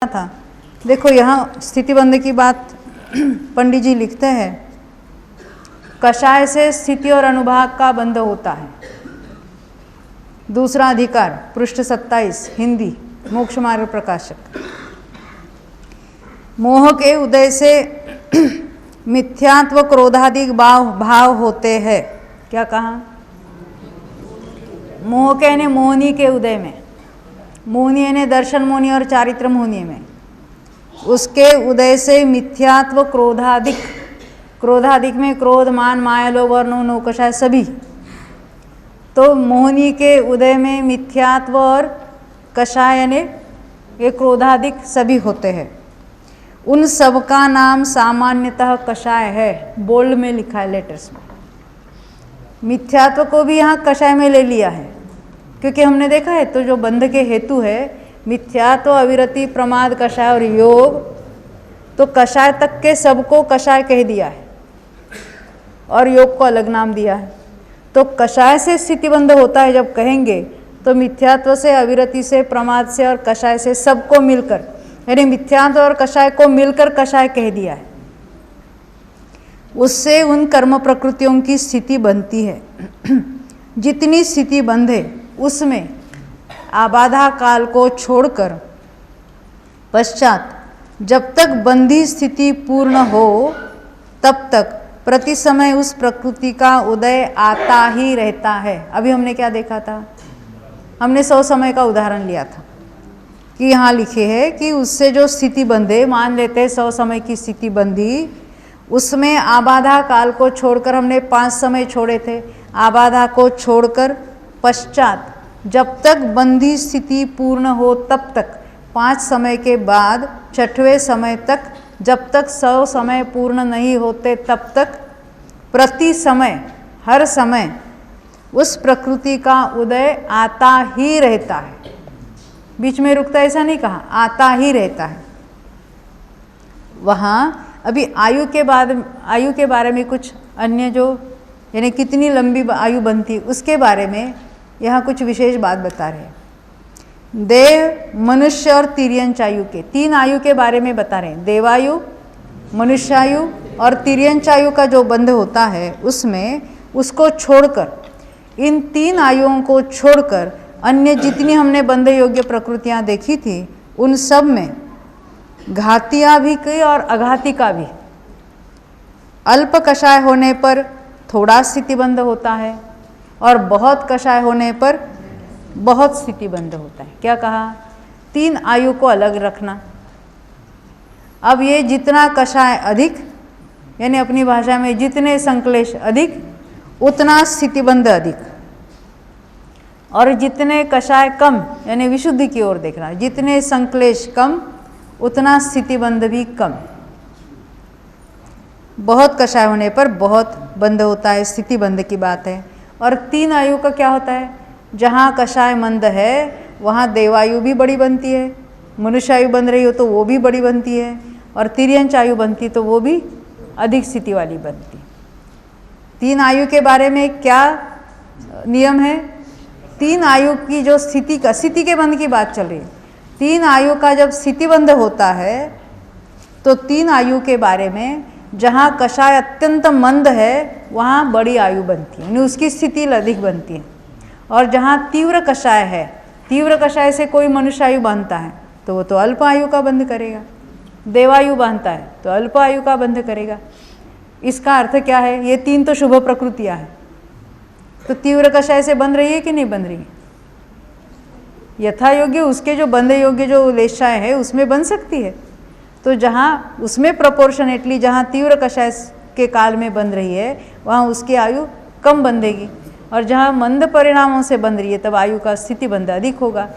था। देखो यहाँ स्थितिबंध की बात पंडित जी लिखते हैं, कषाय से स्थिति और अनुभाग का बंध होता है। दूसरा अधिकार पृष्ठ 27 हिंदी मोक्ष मार्ग प्रकाशक। मोह के उदय से मिथ्यात्व क्रोधादि भाव होते हैं। क्या कहा? मोह के यानी मोहनी के उदय में, मोहनी यानी दर्शन मोहनी और चारित्र मोहनी में, उसके उदय से मिथ्यात्व क्रोधादिक, क्रोधादिक में क्रोध मान माया लोभ और नौकषाय सभी, तो मोहनी के उदय में मिथ्यात्व और कषाय यानी ये क्रोधादिक सभी होते हैं। उन सब का नाम सामान्यतः कषाय है। बोल्ड में लिखा है लेटर्स में। मिथ्यात्व को भी यहाँ कषाय में ले लिया है, क्योंकि हमने देखा है तो जो बंध के हेतु है मिथ्यात्व, अविरति, प्रमाद, कषाय और योग, तो कषाय तक के सबको कषाय कह दिया है और योग को अलग नाम दिया है। तो कषाय से स्थितिबंध होता है जब कहेंगे तो मिथ्यात्व से, अविरति से, प्रमाद से और कषाय से सबको मिलकर, यानी मिथ्यात्व और कषाय को मिलकर कषाय कह दिया है। उससे उन कर्म प्रकृतियों की स्थिति बनती है। जितनी स्थिति बंधे उसमें आबाधा काल को छोड़कर पश्चात जब तक बंधी स्थिति पूर्ण हो तब तक प्रति समय उस प्रकृति का उदय आता ही रहता है। अभी हमने क्या देखा था? हमने 100 समय का उदाहरण लिया था कि यहाँ लिखे है कि उससे जो स्थिति बंधे, मान लेते हैं 100 समय की स्थिति बंधी, उसमें आबाधा काल को छोड़कर, हमने 5 समय छोड़े थे, आबाधा को छोड़कर पश्चात जब तक बंधी स्थिति पूर्ण हो तब तक, 5 समय के बाद 6वें समय तक, जब तक 100 समय पूर्ण नहीं होते तब तक प्रति समय, हर समय उस प्रकृति का उदय आता ही रहता है। बीच में रुकता ऐसा नहीं कहा, आता ही रहता है। वहाँ अभी आयु के बारे में कुछ अन्य जो, यानी कितनी लंबी आयु बनती उसके बारे में यहाँ कुछ विशेष बात बता रहे हैं। देव, मनुष्य और तिर्यंच आयु के 3 आयु के बारे में बता रहे हैं। देवायु, मनुष्यायु और तिर्यंच आयु का जो बंध होता है उसमें, उसको छोड़कर, इन 3 आयुओं को छोड़कर अन्य जितनी हमने बंध योग्य प्रकृतियाँ देखी थी उन सब में घातिया भी की और अघाती का भी। अल्प कषाय होने पर थोड़ा स्थितिबंध होता है और बहुत कषाय होने पर बहुत स्थितिबंध होता है। क्या कहा? 3 आयु को अलग रखना। अब ये जितना कषाय अधिक, यानी अपनी भाषा में जितने संक्लेश अधिक उतना स्थितिबंध अधिक, और जितने कषाय कम, यानी विशुद्धि की ओर देखना, जितने संक्लेश कम उतना स्थितिबंध भी कम। बहुत कषाय होने पर बहुत बंध होता है, स्थितिबंध की बात है। और 3 आयु का क्या होता है? जहाँ कषाय मंद है वहाँ देवायु भी बड़ी बनती है, मनुष्य आयु बन रही हो तो वो भी बड़ी बनती है, और तिर्यंच आयु बनती तो वो भी अधिक स्थिति वाली बनती। 3 आयु के बारे में क्या नियम है? 3 आयु की जो स्थिति के बंध की बात चल रही है। 3 आयु का जब स्थितिबंध होता है तो 3 आयु के बारे में, जहाँ कषाय अत्यंत मंद है वहाँ बड़ी आयु बनती है, यानी उसकी स्थिति अधिक बनती है। और जहाँ तीव्र कषाय है, तीव्र कषाय से कोई मनुष्य आयु बांधता है तो वो तो अल्प आयु का बंध करेगा, देवायु बांधता है तो अल्प आयु का बंध करेगा। इसका अर्थ क्या है? ये 3 तो शुभ प्रकृतियाँ हैं, तो तीव्र कषाय से बंध रही है कि नहीं बंध रही है? यथा योग्य उसके जो बंध योग्य जो लेशाएँ है उसमें बन सकती है। तो जहाँ उसमें प्रोपोर्शनेटली, जहाँ तीव्र कषाय के काल में बंध रही है वहाँ उसकी आयु कम बंधेगी, और जहाँ मंद परिणामों से बंध रही है तब आयु का स्थितिबंध अधिक होगा।